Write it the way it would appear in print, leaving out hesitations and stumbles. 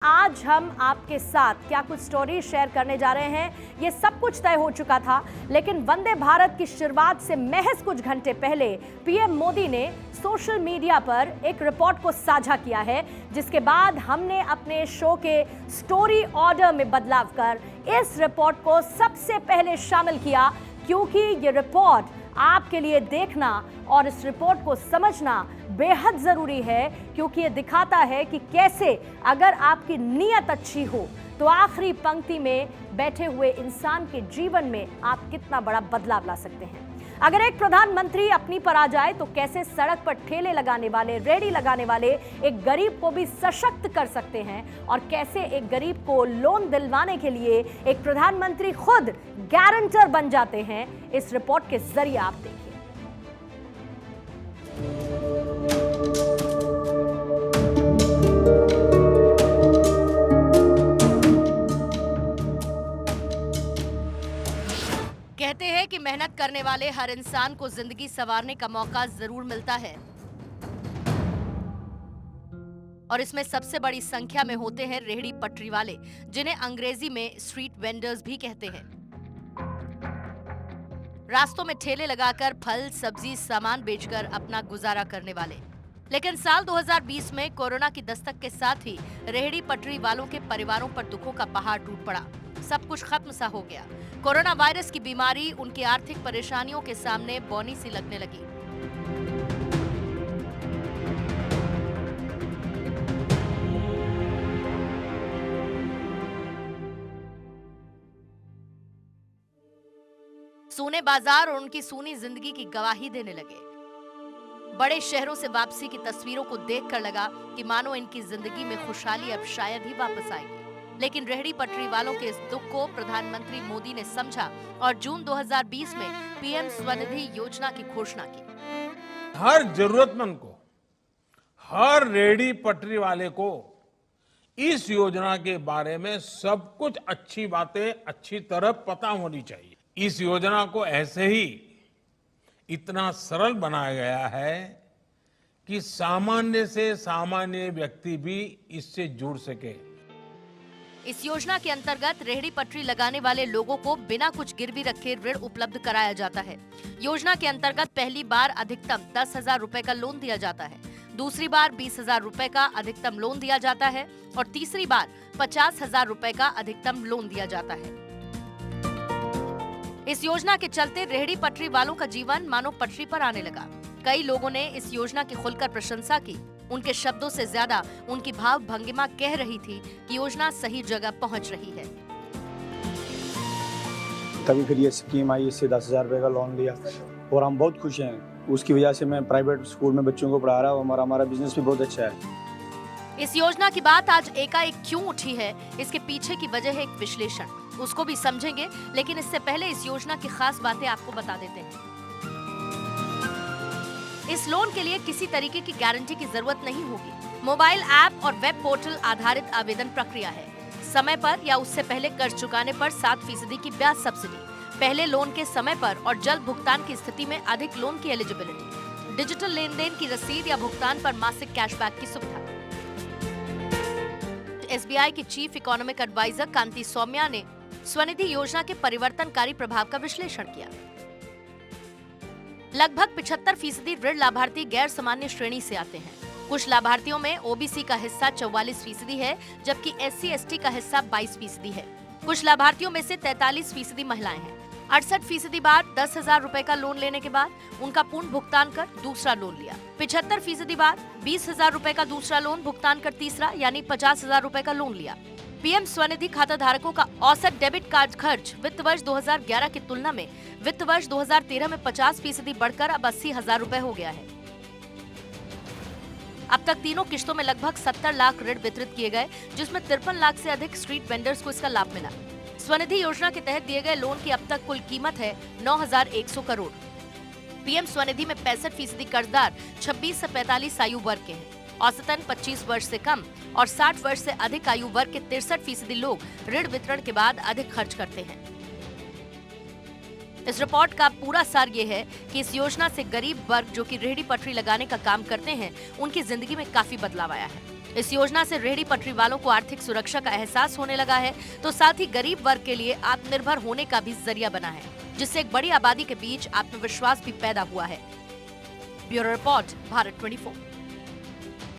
आज हम आपके साथ क्या कुछ स्टोरी शेयर करने जा रहे हैं। ये सब कुछ तय हो चुका था, लेकिन वंदे भारत की शुरुआत से महज कुछ घंटे पहले पीएम मोदी ने सोशल मीडिया पर एक रिपोर्ट को साझा किया है, जिसके बाद हमने अपने शो के स्टोरी ऑर्डर में बदलाव कर इस रिपोर्ट को सबसे पहले शामिल किया, क्योंकि ये रिपोर्ट आपके लिए देखना और इस रिपोर्ट को समझना बेहद जरूरी है, क्योंकि ये दिखाता है कि कैसे अगर आपकी नीयत अच्छी हो तो आखिरी पंक्ति में बैठे हुए इंसान के जीवन में आप कितना बड़ा बदलाव ला सकते हैं। अगर एक प्रधानमंत्री अपनी पर आ जाए तो कैसे सड़क पर ठेले लगाने वाले, रेडी लगाने वाले एक गरीब को भी सशक्त कर सकते हैं, और कैसे एक गरीब को लोन दिलवाने के लिए एक प्रधानमंत्री खुद गारंटर बन जाते हैं, इस रिपोर्ट के जरिए आप देखिए। कहते हैं कि मेहनत करने वाले हर इंसान को जिंदगी संवारने का मौका जरूर मिलता है, और इसमें सबसे बड़ी संख्या में होते हैं रेहड़ी पटरी वाले, जिन्हें अंग्रेजी में स्ट्रीट वेंडर्स भी कहते हैं। रास्तों में ठेले लगाकर फल, सब्जी, सामान बेचकर अपना गुजारा करने वाले। लेकिन साल 2020 में कोरोना की दस्तक के साथ ही रेहड़ी पटरी वालों के परिवारों पर दुखों का पहाड़ टूट पड़ा। सब कुछ खत्म सा हो गया। कोरोना वायरस की बीमारी उनकी आर्थिक परेशानियों के सामने बौनी सी लगने लगी। सूने बाजार और उनकी सूनी जिंदगी की गवाही देने लगे। बड़े शहरों से वापसी की तस्वीरों को देखकर लगा कि मानो इनकी जिंदगी में खुशहाली अब शायद ही वापस आएगी। लेकिन रेहड़ी पटरी वालों के इस दुख को प्रधानमंत्री मोदी ने समझा और जून 2020 में पीएम स्वनिधि योजना की घोषणा की। हर जरूरतमंद को, हर रेहड़ी पटरी वाले को इस योजना के बारे में सब कुछ अच्छी बातें अच्छी तरह पता होनी चाहिए। इस योजना को ऐसे ही इतना सरल बनाया गया है कि सामान्य से सामान्य व्यक्ति भी इससे जुड़ सके। इस योजना के अंतर्गत रेहड़ी पटरी लगाने वाले लोगों को बिना कुछ गिरवी रखे ऋण उपलब्ध कराया जाता है। योजना के अंतर्गत पहली बार अधिकतम 10,000 रुपए का लोन दिया जाता है, दूसरी बार 20,000 रुपए का अधिकतम लोन दिया जाता है और तीसरी बार 50,000 रुपए का अधिकतम लोन दिया जाता है। इस योजना के चलते रेहड़ी पटरी वालों का जीवन मानो पटरी पर आने लगा। कई लोगों ने इस योजना की खुलकर प्रशंसा की। उनके शब्दों से ज्यादा उनकी भाव भंगिमा कह रही थी कि योजना सही जगह पहुंच रही है। तभी फिर ये स्कीम आई, इससे 10,000 रुपए का लोन लिया और हम बहुत खुश हैं। उसकी वजह से मैं प्राइवेट स्कूल में बच्चों को पढ़ा रहा हूँ। हमारा बिजनेस भी बहुत अच्छा है। इस योजना की बात आज एकाएक क्यों उठी है, इसके पीछे की वजह है एक विश्लेषण, उसको भी समझेंगे। लेकिन इससे पहले इस योजना की खास बातें आपको बता देते हैं। इस लोन के लिए किसी तरीके की गारंटी की जरूरत नहीं होगी। मोबाइल ऐप और वेब पोर्टल आधारित आवेदन प्रक्रिया है। समय पर या उससे पहले कर्ज चुकाने पर 7% की ब्याज सब्सिडी, पहले लोन के समय पर और जल्द भुगतान की स्थिति में अधिक लोन की एलिजिबिलिटी, डिजिटल लेन-देन की रसीद या भुगतान पर मासिक कैशबैक की सुविधा। एसबीआई की चीफ इकोनॉमिक एडवाइजर कांति सौम्या ने स्वनिधि योजना के परिवर्तनकारी प्रभाव का विश्लेषण किया। लगभग 75% ऋण लाभार्थी गैर सामान्य श्रेणी से आते हैं। कुछ लाभार्थियों में ओबीसी का हिस्सा 44% है, जबकि SC/ST का हिस्सा 22% है। कुछ लाभार्थियों में से 43% महिलाएं हैं। 68% बार 10,000 रुपए का लोन लेने के बाद उनका पूर्ण भुगतान कर दूसरा लोन लिया। 75% बार 20,000 रुपए का दूसरा लोन भुगतान कर तीसरा यानी 50,000 रुपए का लोन लिया। पीएम स्वनिधि खाता धारकों का औसत डेबिट कार्ड खर्च वित्त वर्ष 2011 की तुलना में वित्त वर्ष 2013 में 50% बढ़कर अब 80,000 रुपए हो गया है। अब तक तीनों किश्तों में लगभग 70 लाख ऋण वितरित किए गए, जिसमें 53 लाख से अधिक स्ट्रीट वेंडर्स को इसका लाभ मिला। स्वनिधि योजना के तहत दिए गए लोन की अब तक कुल कीमत है 9,100 करोड़। पीएम स्वनिधि में 65% कर्जदार 26 से 45 आयु वर्ग के हैं। औसतन 25 वर्ष से कम और 60 वर्ष से अधिक आयु वर्ग के 63% लोग ऋण वितरण के बाद अधिक खर्च करते हैं। इस रिपोर्ट का पूरा सार ये है कि इस योजना से गरीब वर्ग जो कि रेहड़ी पटरी लगाने का काम करते हैं, उनकी जिंदगी में काफी बदलाव आया है। इस योजना से रेहड़ी पटरी वालों को आर्थिक सुरक्षा का एहसास होने लगा है, तो साथ ही गरीब वर्ग के लिए आत्मनिर्भर होने का भी जरिया बना है, जिससे एक बड़ी आबादी के बीच आत्मविश्वास भी पैदा हुआ है। Bureau report, Bharat 24।